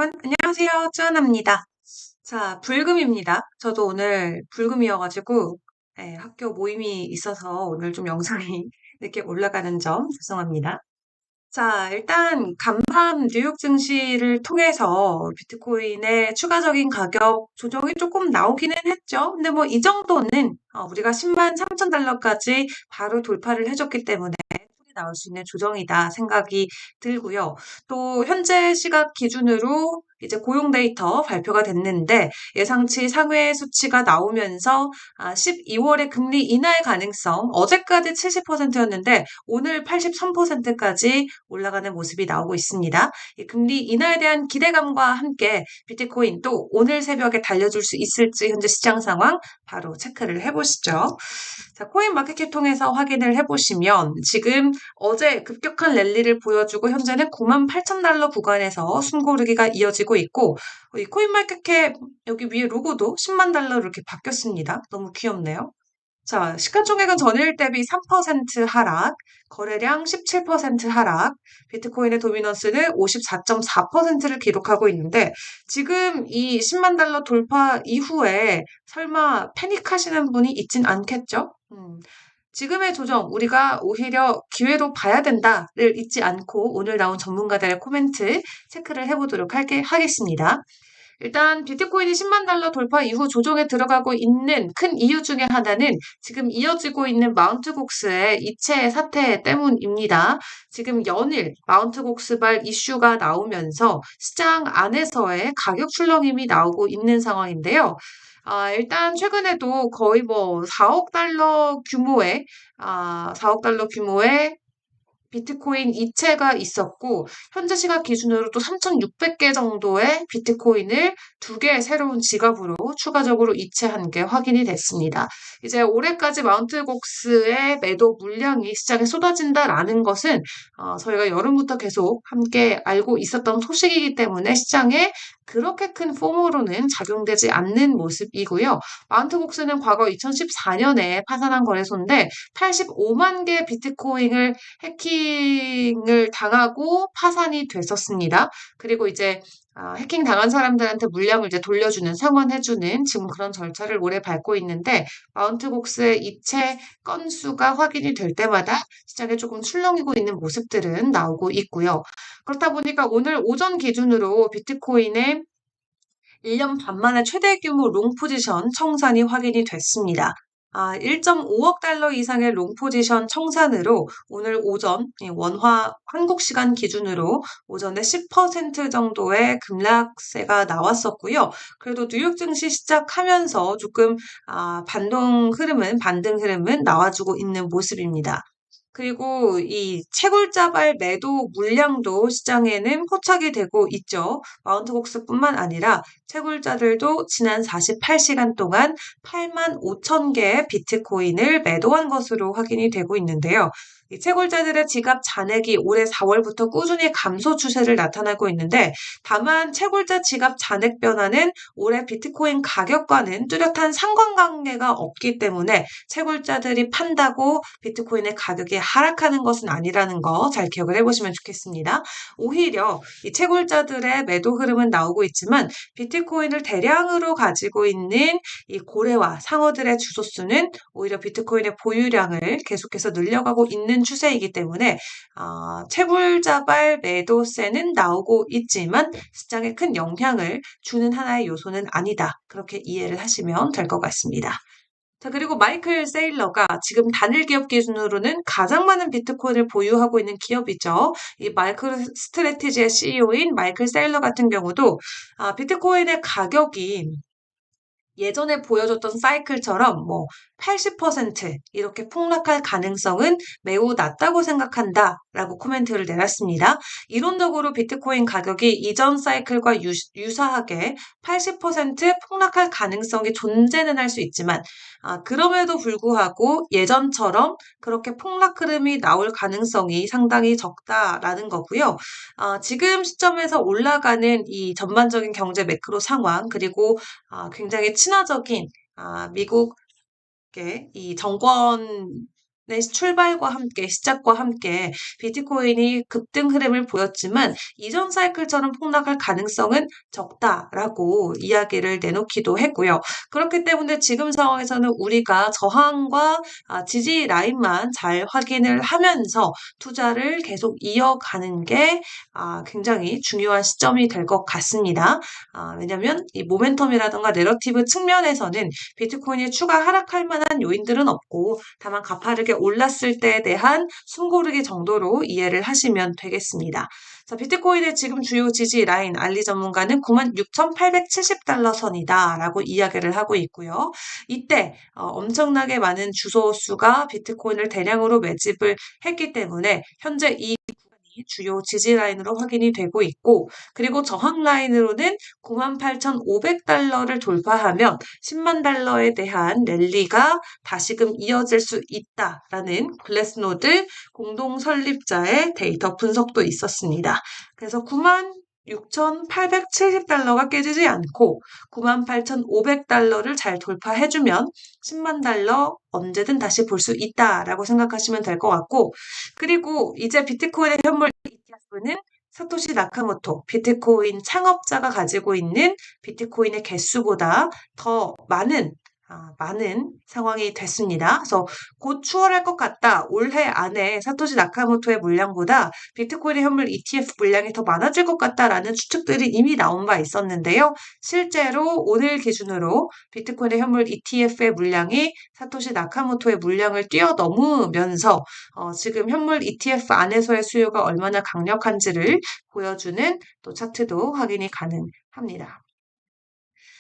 여러분, 안녕하세요. 쯔하나입니다. 자, 불금입니다. 저도 오늘 불금이어가지고, 학교 모임이 있어서 오늘 좀 영상이 늦게 올라가는 점 죄송합니다. 자, 일단 간밤 뉴욕 증시를 통해서 비트코인의 추가적인 가격 조정이 조금 나오기는 했죠. 근데 뭐 이 정도는 우리가 10만 3천 달러까지 바로 돌파를 해줬기 때문에 충분히 나올 수 있는 조정이다 생각이 들고요. 또 현재 시각 기준으로 이제 고용 데이터 발표가 됐는데 예상치 상회 수치가 나오면서 12월에 금리 인하의 가능성 어제까지 70%였는데 오늘 83%까지 올라가는 모습이 나오고 있습니다. 이 금리 인하에 대한 기대감과 함께 비트코인 또 오늘 새벽에 달려줄 수 있을지 현재 시장 상황 바로 체크를 해보시죠. 자, 코인 마켓캡 통해서 확인을 해보시면 지금 어제 급격한 랠리를 보여주고 현재는 9만 8천 달러 구간에서 숨고르기가 이어지고 있고 이 코인 마켓캡 여기 위에 로고도 10만 달러로 이렇게 바뀌었습니다. 너무 귀엽네요. 자, 시가총액은 전일 대비 3% 하락, 거래량 17% 하락, 비트코인의 도미넌스는 54.4%를 기록하고 있는데, 지금 이 10만 달러 돌파 이후에 설마 패닉하시는 분이 있진 않겠죠? 지금의 조정, 우리가 오히려 기회로 봐야 된다를 잊지 않고 오늘 나온 전문가들의 코멘트 체크를 해보도록 하겠습니다. 일단 비트코인이 10만 달러 돌파 이후 조정에 들어가고 있는 큰 이유 중에 하나는 지금 이어지고 있는 마운트 곡스의 이체 사태 때문입니다. 지금 연일 마운트 곡스발 이슈가 나오면서 시장 안에서의 가격 출렁임이 나오고 있는 상황인데요. 일단 최근에도 거의 뭐 4억 달러 규모의 4억 달러 규모의 비트코인 이체가 있었고 현재 시각 기준으로 또 3,600개 정도의 비트코인을 두 개의 새로운 지갑으로 추가적으로 이체한 게 확인이 됐습니다. 이제 올해까지 마운트 곡스의 매도 물량이 시장에 쏟아진다라는 것은 저희가 여름부터 계속 함께 알고 있었던 소식이기 때문에 시장에 그렇게 큰 포모로는 작용되지 않는 모습이고요. 마운트 곡스는 과거 2014년에 파산한 거래소인데 85만 개 비트코인을 해킹을 당하고 파산이 됐었습니다. 그리고 이제 해킹 당한 사람들한테 물량을 이제 돌려주는, 상환해주는 지금 그런 절차를 올해 밟고 있는데 마운트곡스의 이체 건수가 확인이 될 때마다 시장에 조금 출렁이고 있는 모습들은 나오고 있고요. 그렇다 보니까 오늘 오전 기준으로 비트코인의 1년 반 만에 최대 규모 롱 포지션 청산이 확인이 됐습니다. 1.5억 달러 이상의 롱 포지션 청산으로 오늘 오전 원화 한국 시간 기준으로 오전에 10% 정도의 급락세가 나왔었고요. 그래도 뉴욕 증시 시작하면서 조금 반등 흐름은 나와주고 있는 모습입니다. 그리고 이 채굴자발 매도 물량도 시장에는 포착이 되고 있죠. 마운트곡스뿐만 아니라 채굴자들도 지난 48시간 동안 8만 5천 개의 비트코인을 매도한 것으로 확인이 되고 있는데요. 이 채굴자들의 지갑 잔액이 올해 4월부터 꾸준히 감소 추세를 나타나고 있는데 다만 채굴자 지갑 잔액 변화는 올해 비트코인 가격과는 뚜렷한 상관관계가 없기 때문에 채굴자들이 판다고 비트코인의 가격이 하락하는 것은 아니라는 거 잘 기억을 해보시면 좋겠습니다. 오히려 이 채굴자들의 매도 흐름은 나오고 있지만 비트코인을 대량으로 가지고 있는 이 고래와 상어들의 주소수는 오히려 비트코인의 보유량을 계속해서 늘려가고 있는 추세이기 때문에 채굴자발 매도세는 나오고 있지만 시장에 큰 영향을 주는 하나의 요소는 아니다. 그렇게 이해를 하시면 될 것 같습니다. 자, 그리고 마이클 세일러가 지금 단일 기업 기준으로는 가장 많은 비트코인을 보유하고 있는 기업이죠. 이 마이크로 스트래티지의 CEO인 마이클 세일러 같은 경우도 비트코인의 가격이 예전에 보여줬던 사이클처럼 뭐 80% 이렇게 폭락할 가능성은 매우 낮다고 생각한다라고 코멘트를 내놨습니다. 이론적으로 비트코인 가격이 이전 사이클과 유사하게 80% 폭락할 가능성이 존재는 할 수 있지만 그럼에도 불구하고 예전처럼 그렇게 폭락 흐름이 나올 가능성이 상당히 적다라는 거고요. 지금 시점에서 올라가는 이 전반적인 경제 매크로 상황 그리고 굉장히 친화적인 미국의 이 정권 출발과 함께, 시작과 함께 비트코인이 급등 흐름을 보였지만 이전 사이클처럼 폭락할 가능성은 적다라고 이야기를 내놓기도 했고요. 그렇기 때문에 지금 상황에서는 우리가 저항과 지지 라인만 잘 확인을 하면서 투자를 계속 이어가는 게 굉장히 중요한 시점이 될 것 같습니다. 왜냐하면 이 모멘텀이라든가 내러티브 측면에서는 비트코인이 추가 하락할 만한 요인들은 없고 다만 가파르게 올랐을 때에 대한 숨고르기 정도로 이해를 하시면 되겠습니다. 자, 비트코인의 지금 주요 지지 라인 알리 전문가는 96,870달러 선이다라고 이야기를 하고 있고요. 이때 엄청나게 많은 주소 수가 비트코인을 대량으로 매집을 했기 때문에 현재 이 주요 지지 라인으로 확인이 되고 있고, 그리고 저항 라인으로는 98,500달러를 돌파하면 10만 달러에 대한 랠리가 다시금 이어질 수 있다라는 글래스노드 공동 설립자의 데이터 분석도 있었습니다. 그래서 96,870달러가 깨지지 않고 98,500달러를 잘 돌파해주면 10만 달러 언제든 다시 볼 수 있다라고 생각하시면 될 것 같고, 그리고 이제 비트코인의 현물 ETF는 사토시 나카모토 비트코인 창업자가 가지고 있는 비트코인의 개수보다 더 많은 상황이 됐습니다. 그래서 곧 추월할 것 같다. 올해 안에 사토시 나카모토의 물량보다 비트코인의 현물 ETF 물량이 더 많아질 것 같다라는 추측들이 이미 나온 바 있었는데요. 실제로 오늘 기준으로 비트코인의 현물 ETF의 물량이 사토시 나카모토의 물량을 뛰어넘으면서 지금 현물 ETF 안에서의 수요가 얼마나 강력한지를 보여주는 또 차트도 확인이 가능합니다.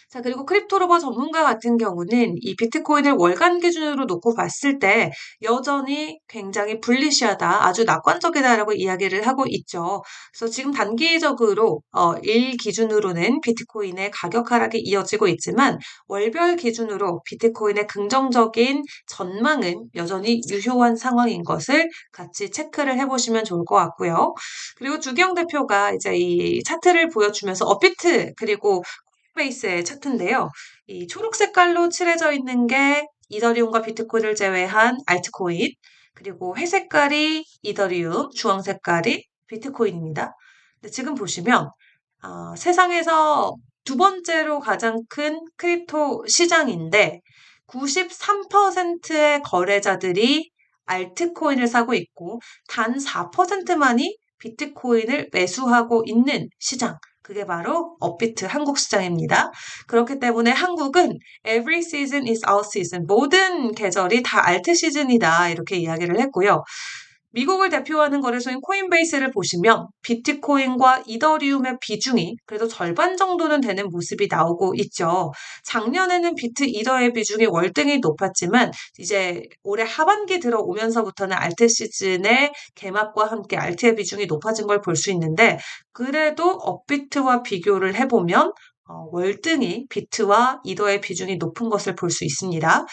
자, 그리고 크립토로버 전문가 같은 경우는 이 비트코인을 월간 기준으로 놓고 봤을 때 여전히 굉장히 불리시하다, 아주 낙관적이다라고 이야기를 하고 있죠. 그래서 지금 단기적으로 일 기준으로는 비트코인의 가격 하락이 이어지고 있지만 월별 기준으로 비트코인의 긍정적인 전망은 여전히 유효한 상황인 것을 같이 체크를 해보시면 좋을 것 같고요. 그리고 주경 대표가 이제 이 차트를 보여주면서 업비트 그리고 베이스의 차트인데요. 이 초록 색깔로 칠해져 있는 게 이더리움과 비트코인을 제외한 알트코인, 그리고 회색깔이 이더리움, 주황 색깔이 비트코인입니다. 근데 지금 보시면 세상에서 두 번째로 가장 큰 크립토 시장인데 93%의 거래자들이 알트코인을 사고 있고 단 4%만이 비트코인을 매수하고 있는 시장. 그게 바로 업비트 한국 시장입니다. 그렇기 때문에 한국은 every season is our season. 모든 계절이 다 알트 시즌이다. 이렇게 이야기를 했고요. 미국을 대표하는 거래소인 코인베이스를 보시면 비트코인과 이더리움의 비중이 그래도 절반 정도는 되는 모습이 나오고 있죠. 작년에는 비트 이더의 비중이 월등히 높았지만 이제 올해 하반기 들어오면서부터는 알트 시즌의 개막과 함께 알트의 비중이 높아진 걸 볼 수 있는데 그래도 업비트와 비교를 해보면 월등히 비트와 이더의 비중이 높은 것을 볼 수 있습니다.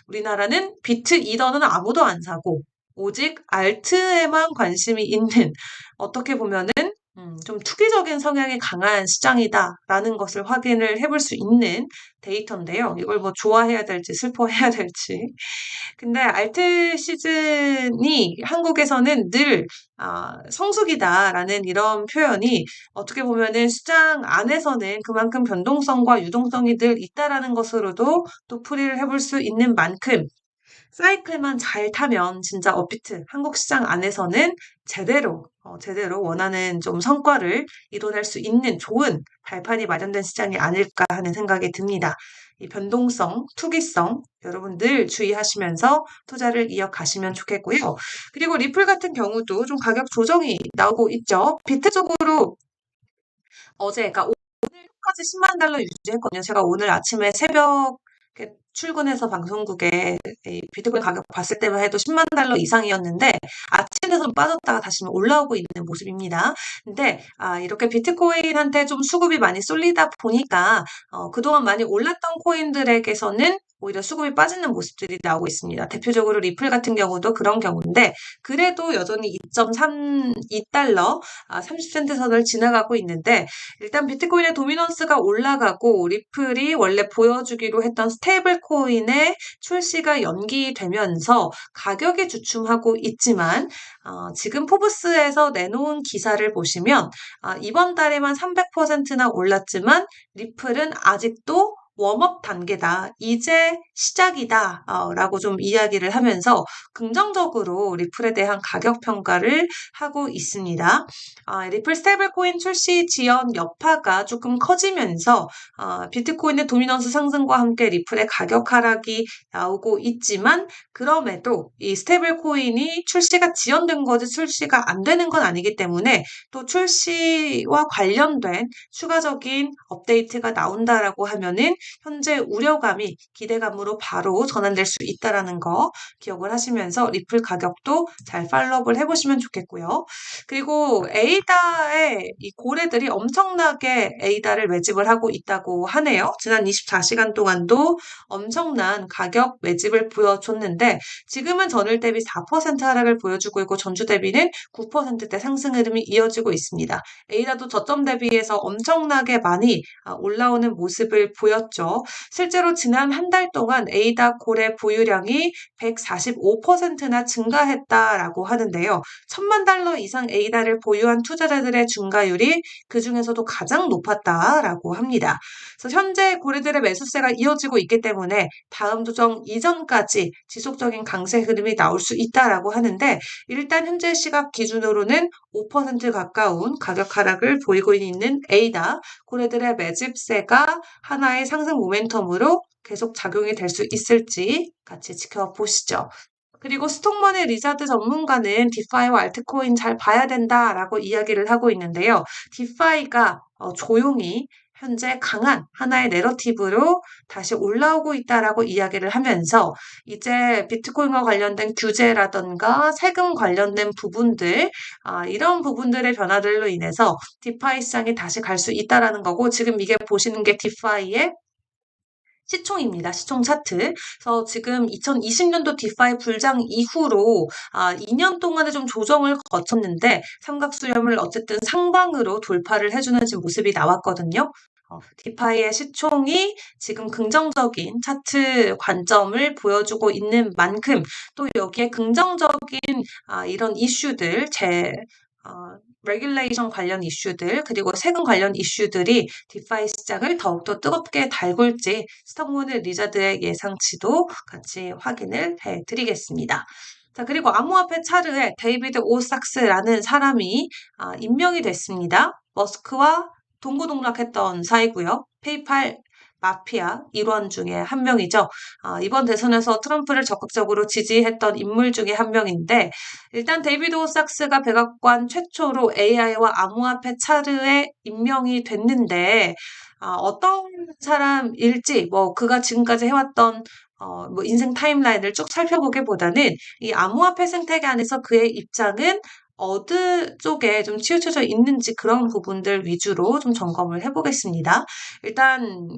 우리나라는 비트 이더는 아무도 안 사고 오직 알트에만 관심이 있는 어떻게 보면은 좀 투기적인 성향이 강한 시장이다라는 것을 확인을 해볼 수 있는 데이터인데요. 이걸 뭐 좋아해야 될지 슬퍼해야 될지. 근데 알트 시즌이 한국에서는 늘 성수기다라는 이런 표현이 어떻게 보면은 시장 안에서는 그만큼 변동성과 유동성이 늘 있다라는 것으로도 또 풀이를 해볼 수 있는 만큼 사이클만 잘 타면 진짜 업비트 한국 시장 안에서는 제대로 원하는 좀 성과를 이뤄낼 수 있는 좋은 발판이 마련된 시장이 아닐까 하는 생각이 듭니다. 이 변동성, 투기성 여러분 늘 주의하시면서 투자를 이어가시면 좋겠고요. 그리고 리플 같은 경우도 좀 가격 조정이 나오고 있죠. 비트 쪽으로 그러니까 오늘까지 10만 달러 유지했거든요. 제가 오늘 아침에 새벽 출근해서 방송국에 이 비트코인 가격 봤을 때만 해도 10만 달러 이상이었는데 아침 돼서 빠졌다가 다시 올라오고 있는 모습입니다. 근데 이렇게 비트코인한테 좀 수급이 많이 쏠리다 보니까 그동안 많이 올랐던 코인들에게서는 오히려 수급이 빠지는 모습들이 나오고 있습니다. 대표적으로 리플 같은 경우도 그런 경우인데 그래도 여전히 2.32달러 30센트 선을 지나가고 있는데 일단 비트코인의 도미넌스가 올라가고 리플이 원래 보여주기로 했던 스테이블 코인의 출시가 연기되면서 가격이 주춤하고 있지만 지금 포브스에서 내놓은 기사를 보시면 이번 달에만 300%나 올랐지만 리플은 아직도 웜업 단계다. 이제 시작이다. 라고 좀 이야기를 하면서 긍정적으로 리플에 대한 가격 평가를 하고 있습니다. 리플 스테이블 코인 출시 지연 여파가 조금 커지면서 비트코인의 도미넌스 상승과 함께 리플의 가격 하락이 나오고 있지만 그럼에도 이 스테이블 코인이 출시가 지연된 거지 출시가 안 되는 건 아니기 때문에 또 출시와 관련된 추가적인 업데이트가 나온다라고 하면은 현재 우려감이 기대감으로 바로 전환될 수 있다라는 거 기억을 하시면서 리플 가격도 잘 팔로우를 해보시면 좋겠고요. 그리고 에이다의 이 고래들이 엄청나게 에이다를 매집을 하고 있다고 하네요. 지난 24시간 동안도 엄청난 가격 매집을 보여줬는데 지금은 전일 대비 4% 하락을 보여주고 있고 전주 대비는 9%대 상승 흐름이 이어지고 있습니다. 에이다도 저점 대비해서 엄청나게 많이 올라오는 모습을 보였죠. 실제로 지난 한 달 동안 에이다 고래 보유량이 145%나 증가했다라고 하는데요. 1,000만 달러 이상 에이다를 보유한 투자자들의 증가율이 그 중에서도 가장 높았다라고 합니다. 그래서 현재 고래들의 매수세가 이어지고 있기 때문에 다음 조정 이전까지 지속적인 강세 흐름이 나올 수 있다라고 하는데 일단 현재 시각 기준으로는 5% 가까운 가격 하락을 보이고 있는 에이다 고래들의 매집세가 하나의 상승 모멘텀으로 계속 작용이 될 수 있을지 같이 지켜보시죠. 그리고 스톡머니 리자드 전문가는 디파이와 알트코인 잘 봐야 된다라고 이야기를 하고 있는데요. 디파이가 조용히 현재 강한 하나의 내러티브로 다시 올라오고 있다라고 이야기를 하면서 이제 비트코인과 관련된 규제라던가 세금 관련된 부분들 이런 부분들의 변화들로 인해서 디파이 시장이 다시 갈 수 있다라는 거고 지금 이게 보시는 게 디파이의 시총입니다. 시총 차트. 그래서 지금 2020년도 디파이 불장 이후로 2년 동안에 좀 조정을 거쳤는데 삼각수렴을 어쨌든 상방으로 돌파를 해주는 지금 모습이 나왔거든요. 디파이의 시총이 지금 긍정적인 차트 관점을 보여주고 있는 만큼 또 여기에 긍정적인 이런 이슈들, 레귤레이션 관련 이슈들 그리고 세금 관련 이슈들이 디파이 시장을 더욱더 뜨겁게 달굴지 스톡모니 리자드의 예상치도 같이 확인을 해드리겠습니다. 자, 그리고 암호화폐 차르에 데이비드 오삭스라는 사람이 임명이 됐습니다. 머스크와 동고동락했던 사이고요. 페이팔 마피아 일원 중에 한 명이죠. 이번 대선에서 트럼프를 적극적으로 지지했던 인물 중에 한 명인데 일단 데이비드 오삭스가 백악관 최초로 AI와 암호화폐 차르에 임명이 됐는데 어떤 사람일지 그가 지금까지 해왔던 인생 타임라인을 쭉 살펴보기보다는 이 암호화폐 생태계 안에서 그의 입장은 어느 쪽에 좀 치우쳐져 있는지 그런 부분들 위주로 좀 점검을 해보겠습니다. 일단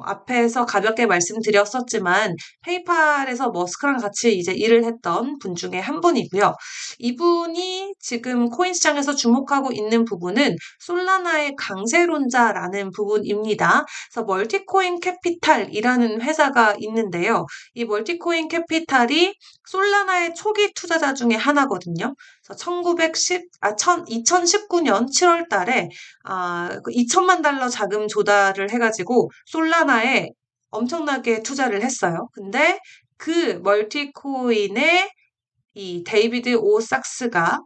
앞에서 가볍게 말씀드렸었지만 페이팔에서 머스크랑 같이 이제 일을 했던 분 중에 한 분이고요. 이분이 지금 코인 시장에서 주목하고 있는 부분은 솔라나의 강세론자라는 부분입니다. 그래서 멀티코인 캐피탈이라는 회사가 있는데요. 이 멀티코인 캐피탈이 솔라나의 초기 투자자 중에 하나거든요. 그래서 2019년 7월 달에 2천만 달러 자금 조달을 해가지고 솔라나에 엄청나게 투자를 했어요. 근데 그 멀티코인에 이 데이비드 오삭스가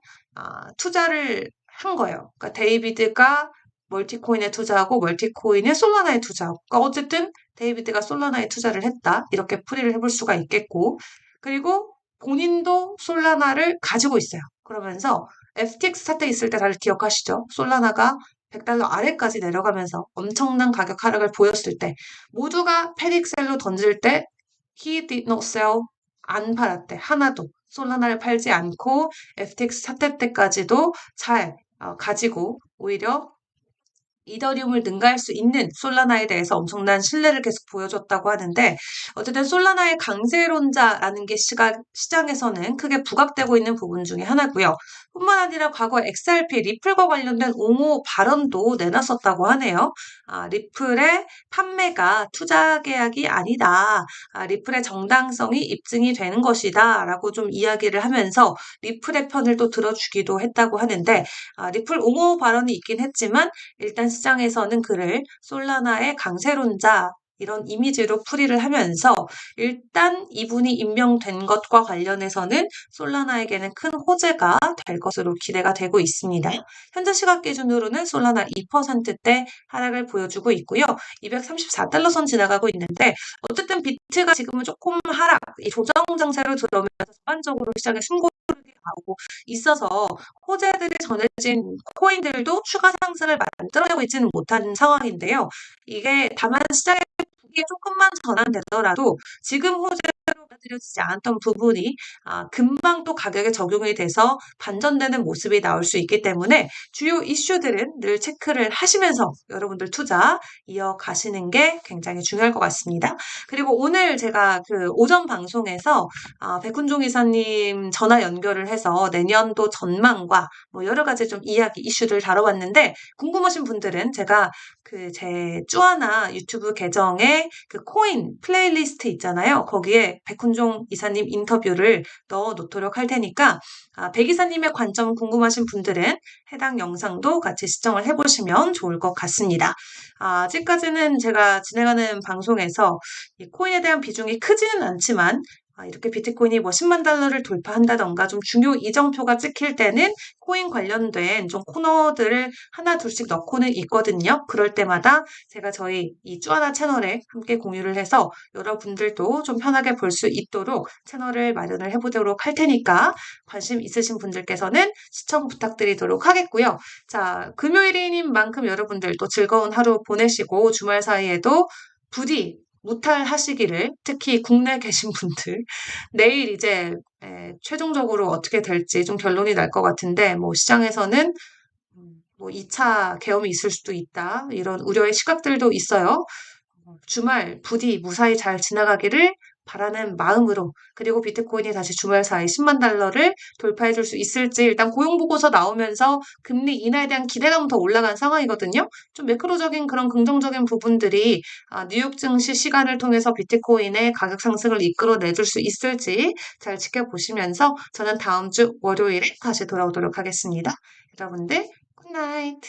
투자를 한 거예요. 그러니까 데이비드가 멀티코인에 투자하고 멀티코인에 솔라나에 투자하고 그러니까 어쨌든 데이비드가 솔라나에 투자를 했다. 이렇게 풀이를 해볼 수가 있겠고 그리고 본인도 솔라나를 가지고 있어요. 그러면서 FTX 사태 있을 때 다들 기억하시죠? 솔라나가 100달러 아래까지 내려가면서 엄청난 가격 하락을 보였을 때 모두가 패닉셀로 던질 때 he did not sell 안 팔았대. 하나도. 솔라나를 팔지 않고 FTX 사태 때까지도 잘 가지고 오히려 이더리움을 능가할 수 있는 솔라나에 대해서 엄청난 신뢰를 계속 보여줬다고 하는데 어쨌든 솔라나의 강세론자라는 게 시장에서는 크게 부각되고 있는 부분 중에 하나고요. 뿐만 아니라 과거 XRP 리플과 관련된 옹호 발언도 내놨었다고 하네요. 리플의 판매가 투자 계약이 아니다. 리플의 정당성이 입증이 되는 것이다. 라고 좀 이야기를 하면서 리플의 편을 또 들어주기도 했다고 하는데 리플 옹호 발언이 있긴 했지만 일단 시장에서는 그를 솔라나의 강세론자 이런 이미지로 풀이를 하면서 일단 이분이 임명된 것과 관련해서는 솔라나에게는 큰 호재가 될 것으로 기대가 되고 있습니다. 현재 시각 기준으로는 솔라나 2%대 하락을 보여주고 있고요. 234달러 선 지나가고 있는데 어쨌든 비트가 지금은 조금 하락, 이 조정 장세로 들어오면서 전반적으로 시장에 숨고르게 나오고 있어서 호재들이 전해진 코인들도 추가 상승을 만들어내고 있지는 못한 상황인데요. 이게 다만 시장의 분위기에 조금만 전환되더라도 지금 호재로 받아들여지지 않았던 부분이 금방 또 가격에 적용이 돼서 반전되는 모습이 나올 수 있기 때문에 주요 이슈들은 늘 체크를 하시면서 여러분들 투자 이어가시는 게 굉장히 중요할 것 같습니다. 그리고 오늘 제가 그 오전 방송에서 백훈종 이사님 전화 연결을 해서 내년도 전망과 뭐 여러 가지 좀 이야기 이슈들 다뤄봤는데 궁금하신 분들은 제가 그 제 쭈아나 유튜브 계정에 그 코인 플레이리스트 있잖아요. 거기에 백훈종 이사님 인터뷰를 넣어 놓도록 할 테니까 백 이사님의 관점 궁금하신 분들은 해당 영상도 같이 시청을 해보시면 좋을 것 같습니다. 아직까지는 제가 진행하는 방송에서 이 코인에 대한 비중이 크지는 않지만 이렇게 비트코인이 뭐 10만 달러를 돌파한다던가 좀 중요 이정표가 찍힐 때는 코인 관련된 좀 코너들을 하나 둘씩 넣고는 있거든요. 그럴 때마다 제가 저희 이 쭈아나 채널에 함께 공유를 해서 여러분들도 좀 편하게 볼 수 있도록 채널을 마련을 해보도록 할 테니까 관심 있으신 분들께서는 시청 부탁드리도록 하겠고요. 자, 금요일인 만큼 여러분들도 즐거운 하루 보내시고 주말 사이에도 부디 무탈하시기를 특히 국내에 계신 분들 내일 이제 최종적으로 어떻게 될지 좀 결론이 날 것 같은데 뭐 시장에서는 뭐 2차 계엄이 있을 수도 있다 이런 우려의 시각들도 있어요. 주말 부디 무사히 잘 지나가기를 바라는 마음으로 그리고 비트코인이 다시 주말 사이 10만 달러를 돌파해 줄 수 있을지 일단 고용보고서 나오면서 금리 인하에 대한 기대감은 더 올라간 상황이거든요. 좀 매크로적인 그런 긍정적인 부분들이 뉴욕 증시 시간을 통해서 비트코인의 가격 상승을 이끌어내 줄 수 있을지 잘 지켜보시면서 저는 다음 주 월요일에 다시 돌아오도록 하겠습니다. 여러분들 굿나잇.